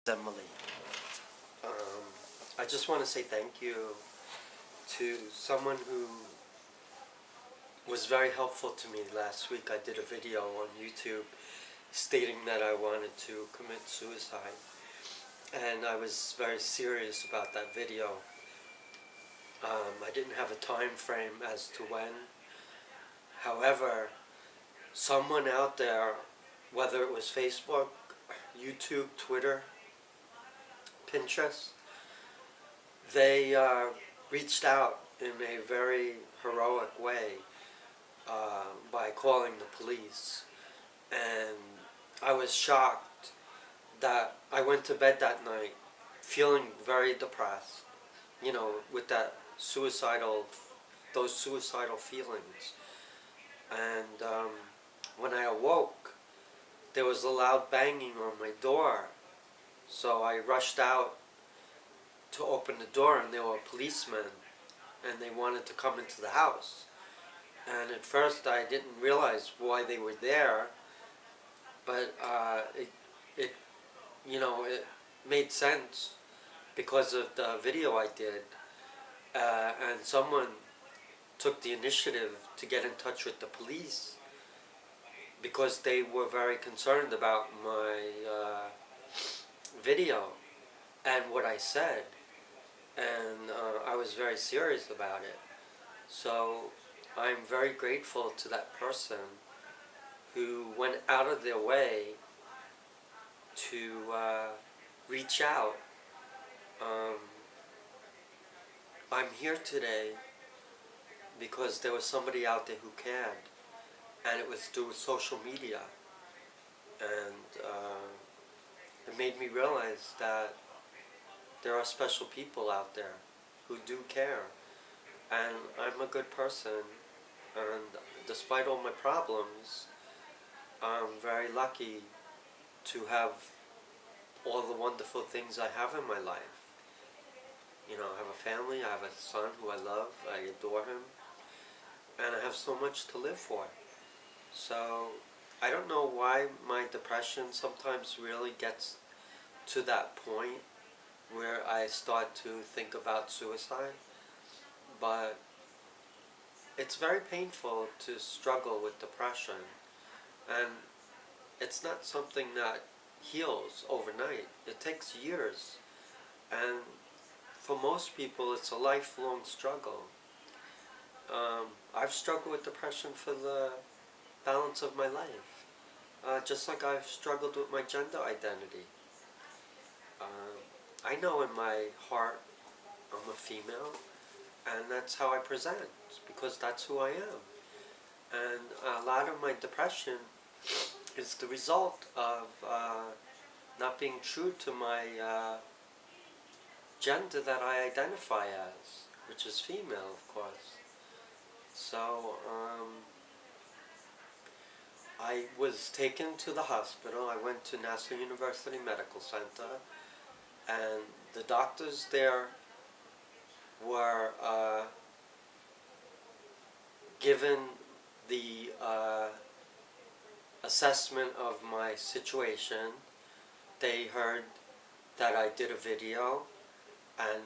Emily. I just want to say thank you to someone who was very helpful to me last week. I did a video on YouTube stating that I wanted to commit suicide, and I was very serious about that video. I didn't have a time frame as to when. However, someone out there, whether it was Facebook, YouTube, Twitter, Pinterest, they reached out in a very heroic way by calling the police. And I was shocked that I went to bed that night feeling very depressed, with those suicidal feelings. And when I awoke, there was a loud banging on my door. So I rushed out to open the door, and there were policemen, and they wanted to come into the house. And at first I didn't realize why they were there, but it made sense because of the video I did. And someone took the initiative to get in touch with the police because they were very concerned about my video and what I said. And I was very serious about it. So I'm very grateful to that person who went out of their way to reach out. I'm here today because there was somebody out there who cared, and it was through social media. And it made me realize that there are special people out there who do care. And I'm a good person, and despite all my problems, I'm very lucky to have all the wonderful things I have in my life. I have a family, I have a son who I love, I adore him, and I have so much to live for. So I don't know why my depression sometimes really gets to that point where I start to think about suicide, but it's very painful to struggle with depression, and it's not something that heals overnight. It takes years, and for most people it's a lifelong struggle. I've struggled with depression for the balance of my life, just like I've struggled with my gender identity. I know in my heart I'm a female, and that's how I present, because that's who I am. And a lot of my depression is the result of not being true to my gender that I identify as, which is female, of course. So I was taken to the hospital. I went to Nassau University Medical Center, and the doctors there were given the assessment of my situation. They heard that I did a video and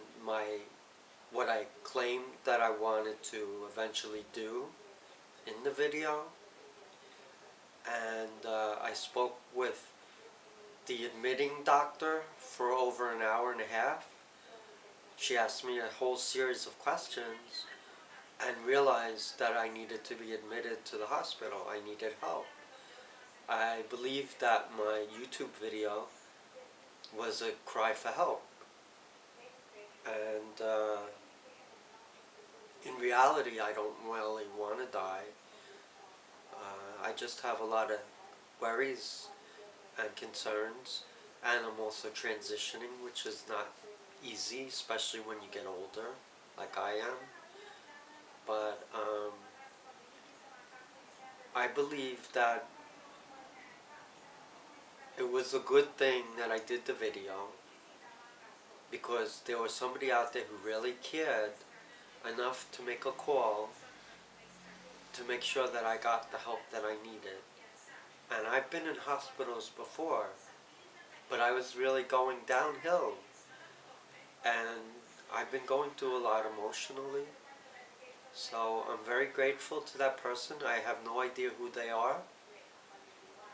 what I claimed that I wanted to eventually do in the video. And I spoke with the admitting doctor for over an hour and a half. She asked me a whole series of questions and realized that I needed to be admitted to the hospital. I needed help. I believed that my YouTube video was a cry for help. And in reality, I don't really want to die. I just have a lot of worries and concerns, and I'm also transitioning, which is not easy, especially when you get older, like I am. But I believe that it was a good thing that I did the video, because there was somebody out there who really cared enough to make a call to make sure that I got the help that I needed. And I've been in hospitals before, but I was really going downhill. And I've been going through a lot emotionally. So I'm very grateful to that person. I have no idea who they are.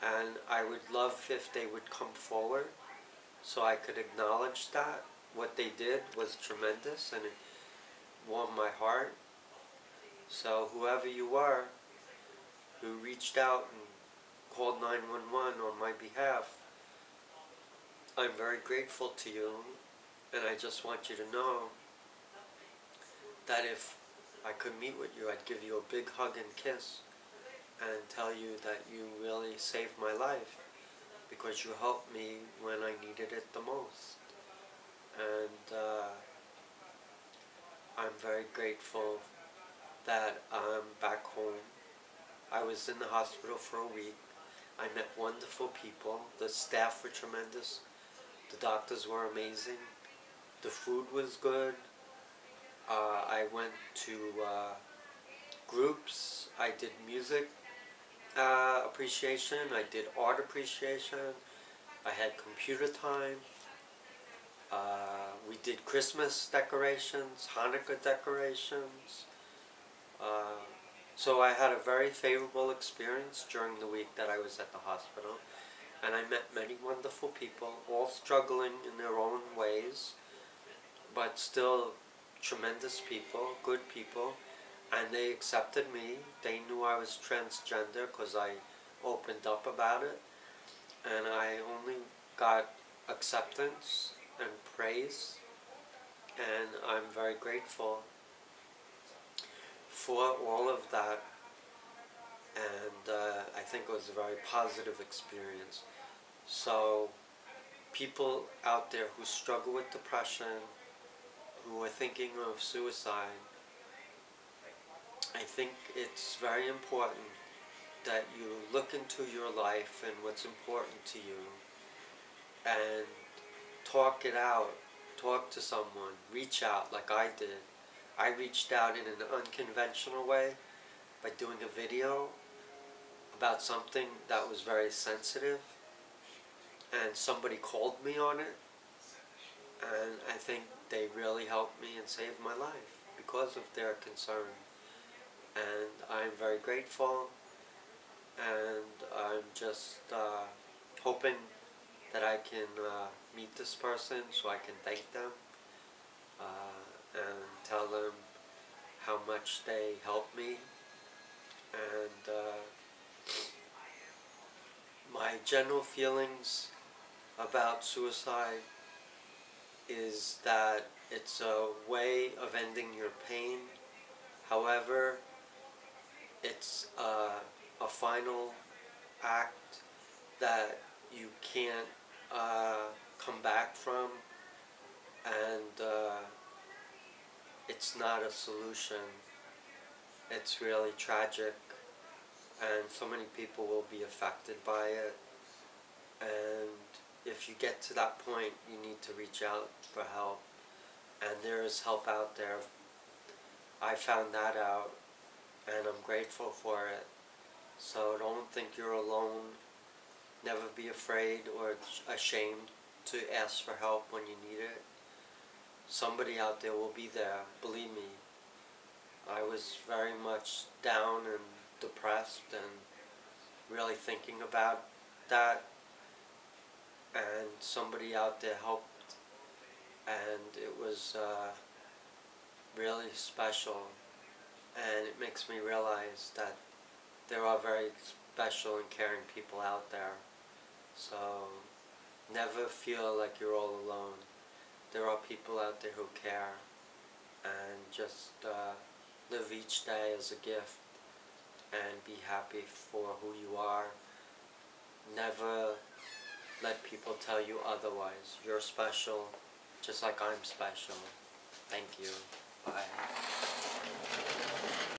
And I would love if they would come forward so I could acknowledge that. What they did was tremendous and it warmed my heart. So whoever you are who reached out and called 911 on my behalf, I'm very grateful to you, and I just want you to know that if I could meet with you, I'd give you a big hug and kiss and tell you that you really saved my life because you helped me when I needed it the most. And I'm very grateful that I'm back home. I was in the hospital for a week. I met wonderful people. The staff were tremendous. The doctors were amazing. The food was good. I went to groups. I did music appreciation. I did art appreciation. I had computer time. We did Christmas decorations, Hanukkah decorations. So I had a very favorable experience during the week that I was at the hospital. And I met many wonderful people, all struggling in their own ways, but still tremendous people, good people. And they accepted me. They knew I was transgender because I opened up about it. And I only got acceptance and praise. And I'm very grateful for all of that. And I think it was a very positive experience. So people out there who struggle with depression, who are thinking of suicide, I think it's very important that you look into your life and what's important to you and talk it out. Talk to someone. Reach out like I did. I reached out in an unconventional way by doing a video about something that was very sensitive, and somebody called me on it, and I think they really helped me and saved my life because of their concern. And I'm very grateful, and I'm just hoping that I can meet this person so I can thank them and tell them how much they helped me. And my general feelings about suicide is that it's a way of ending your pain. However, it's a final act that you can't come back from, and it's not a solution. It's really tragic, and so many people will be affected by it. And if you get to that point, you need to reach out for help, and there is help out there. I found that out, and I'm grateful for it. So don't think you're alone. Never be afraid or ashamed to ask for help when you need it. Somebody out there will be there, believe me. I was very much down and depressed and really thinking about that, and somebody out there helped, and it was really special, and it makes me realize that there are very special and caring people out there. So never feel like you're all alone. There are people out there who care, and just live each day as a gift and be happy for who you are. Never let people tell you otherwise. You're special, just like I'm special. Thank you. Bye.